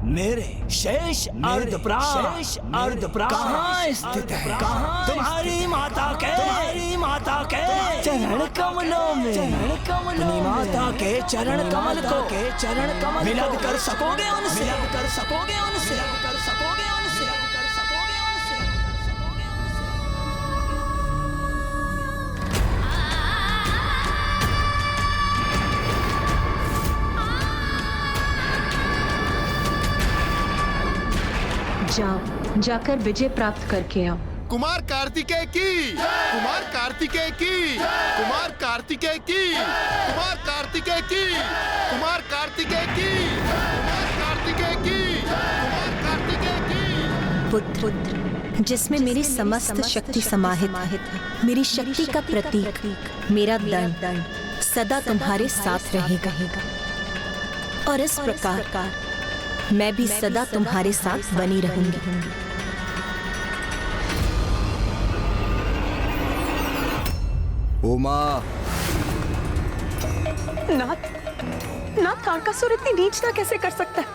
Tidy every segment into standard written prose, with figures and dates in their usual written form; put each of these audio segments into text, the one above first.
मेरे शेष अर्धप्राण कहाँ स्थित है? तुम्हारी माता के चरण कमलों में। अपनी माता के चरण कमल को मिलद कर सकोगे उनसे। जाओ, जाकर विजय प्राप्त करके आओ। कुमार कार्तिकेय की, कुमार कार्तिकेय की, कुमार कार्तिकेय की, कुमार कार्तिकेय की, कुमार कार्तिकेय की, कुमार कार्तिकेय की, कुमार कार्तिकेय की। पुत्र जिसमें मेरी समस्त शक्ति समाहित है, मेरी शक्ति का प्रतीक मेरा दंड सदा तुम्हारे साथ रहेगा। और इस प्रकार मैं भी सदा तुम्हारे साथ बनी रहूंगी। उमा। नाथ तारकासुर इतनी नीचता कैसे कर सकता है?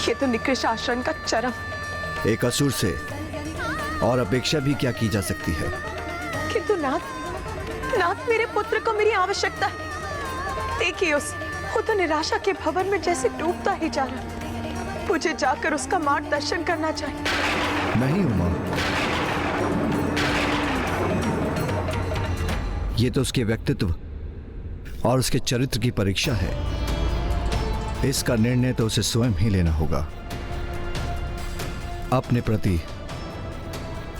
ये तो निकृष्ट आचरण का चरम। एक असुर से और अपेक्षा भी क्या की जा सकती है? किंतु नाथ मेरे पुत्र को मेरी आवश्यकता है। देखिए वो तो निराशा के भंवर में जैसे डूबता ही जा रहा है। मुझे जाकर उसका मार्गदर्शन करना चाहिए। नहीं उमा, ये तो उसके व्यक्तित्व और उसके चरित्र की परीक्षा है। इसका निर्णय तो उसे स्वयं ही लेना होगा। अपने प्रति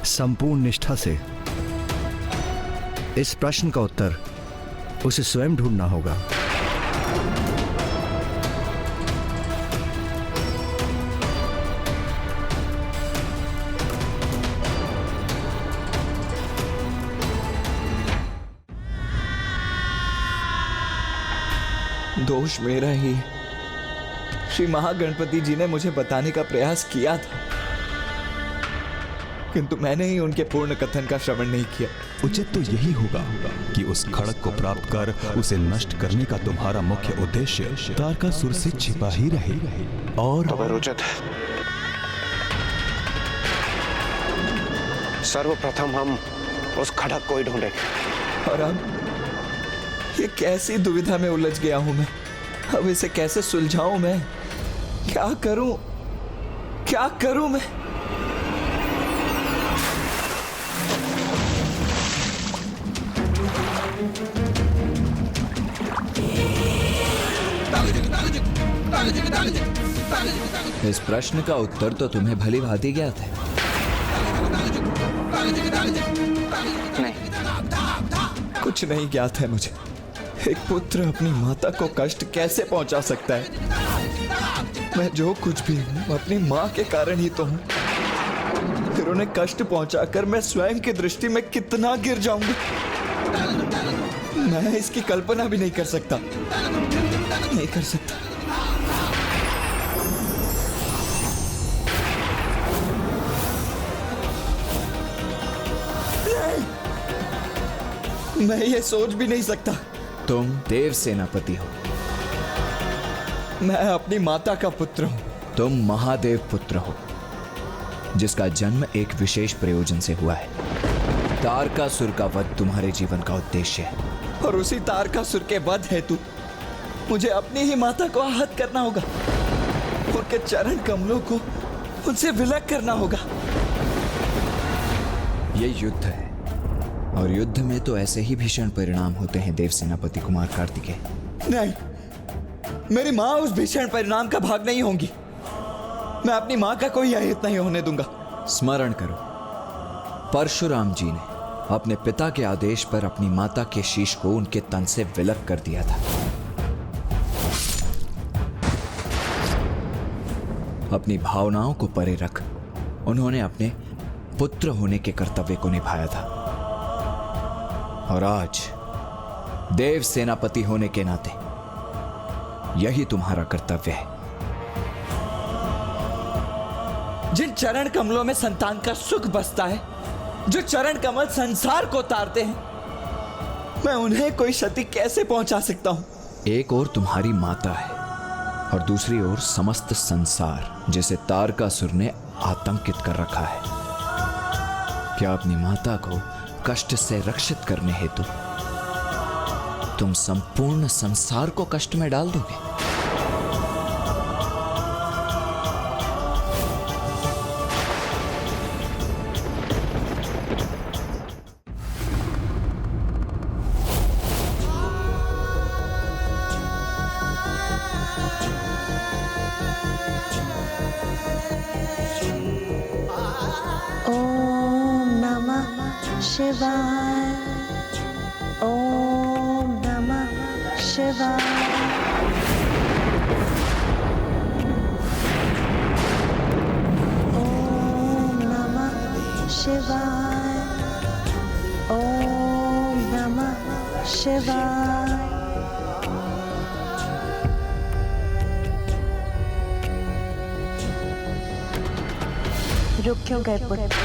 संपूर्ण निष्ठा से इस प्रश्न का उत्तर उसे स्वयं ढूंढना होगा। दोष मेरा ही है। श्री महागणपति जी ने मुझे बताने का प्रयास किया था, किंतु मैंने ही उनके पूर्ण कथन का श्रवण नहीं किया। उचित तो यही होगा कि उस खड़ग को प्राप्त कर उसे नष्ट करने का तुम्हारा मुख्य उद्देश्य तारकासुर से छिपा ही रहे। और उचित है। सर्वप्रथम हम उस खड़ग को ही ढूंढेंगे। और अब ये कैसी दुविधा में उलझ गया हूं मैं। अब इसे कैसे सुलझाऊं मैं? क्या करूं मैं? इस प्रश्न का उत्तर तो तुम्हें भली भांति ज्ञात है। नहीं, कुछ नहीं ज्ञात है मुझे। एक पुत्र अपनी माता को कष्ट कैसे पहुंचा सकता है? मैं जो कुछ भी हूं अपनी मां के कारण ही तो हूं। फिर उन्हें कष्ट पहुंचाकर मैं स्वयं की दृष्टि में कितना गिर जाऊंगा, मैं इसकी कल्पना भी नहीं कर सकता। मैं ये सोच भी नहीं सकता। तुम देव सेनापति हो, मैं अपनी माता का पुत्र हूं। तुम महादेव पुत्र हो, जिसका जन्म एक विशेष प्रयोजन से हुआ है। तारकासुर का वध तुम्हारे जीवन का उद्देश्य है, और उसी तारकासुर के वध हेतु मुझे अपनी ही माता को आहत करना होगा। उनके चरण कमलों को उनसे विलग करना होगा। यह युद्ध है, और युद्ध में तो ऐसे ही भीषण परिणाम होते हैं देव सेनापति कुमार कार्तिकेय। नहीं, मेरी मां उस भीषण परिणाम का भाग नहीं होंगी। मैं अपनी मां का कोई अहित नहीं होने दूंगा। स्मरण करो, परशुराम जी ने अपने पिता के आदेश पर अपनी माता के शीश को उनके तन से विलग कर दिया था। अपनी भावनाओं को परे रख उन्होंने अपने पुत्र होने के कर्तव्य को निभाया था। और आज देव सेनापति होने के नाते यही तुम्हारा कर्तव्य है। जिन चरण कमलों में संतान का सुख बसता है, जो चरण कमल संसार को तारते हैं, मैं उन्हें कोई क्षति कैसे पहुंचा सकता हूं? एक और तुम्हारी माता है, और दूसरी ओर समस्त संसार जिसे तारकासुर ने आतंकित कर रखा है। क्या अपनी माता को कष्ट से रक्षित करने हेतु तुम संपूर्ण संसार को कष्ट में डाल दोगे? ओम नमः शिवाय। ओम नमः शिवाय। ओम नमः शिवाय। ओम नमः शिवाय। रुक क्यों गए पुत्र?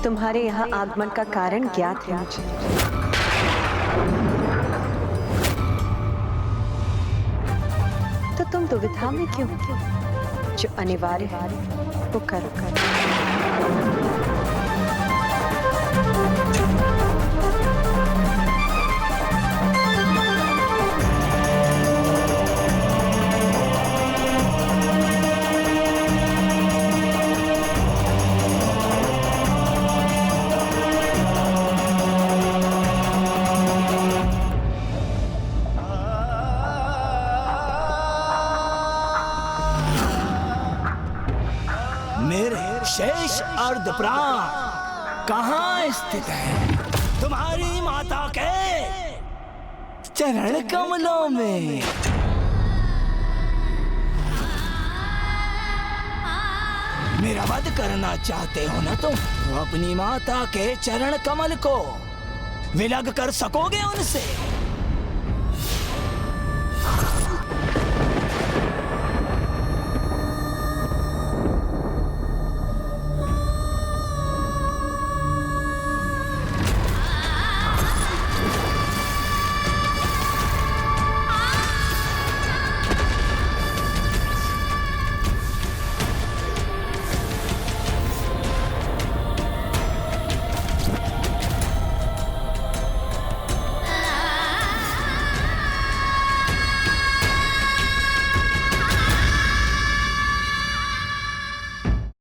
तुम्हारे यहाँ आगमन का कारण ज्ञात है मुझे। तो तुम दुविधा में क्यों? जो अनिवार्य है वो करो। मेरे शेष अर्धप्राण कहाँ स्थित है? तुम्हारी माता के चरण कमलों में। मेरा वध करना चाहते हो ना तुम? तो अपनी माता के चरण कमल को विलग कर सकोगे उनसे?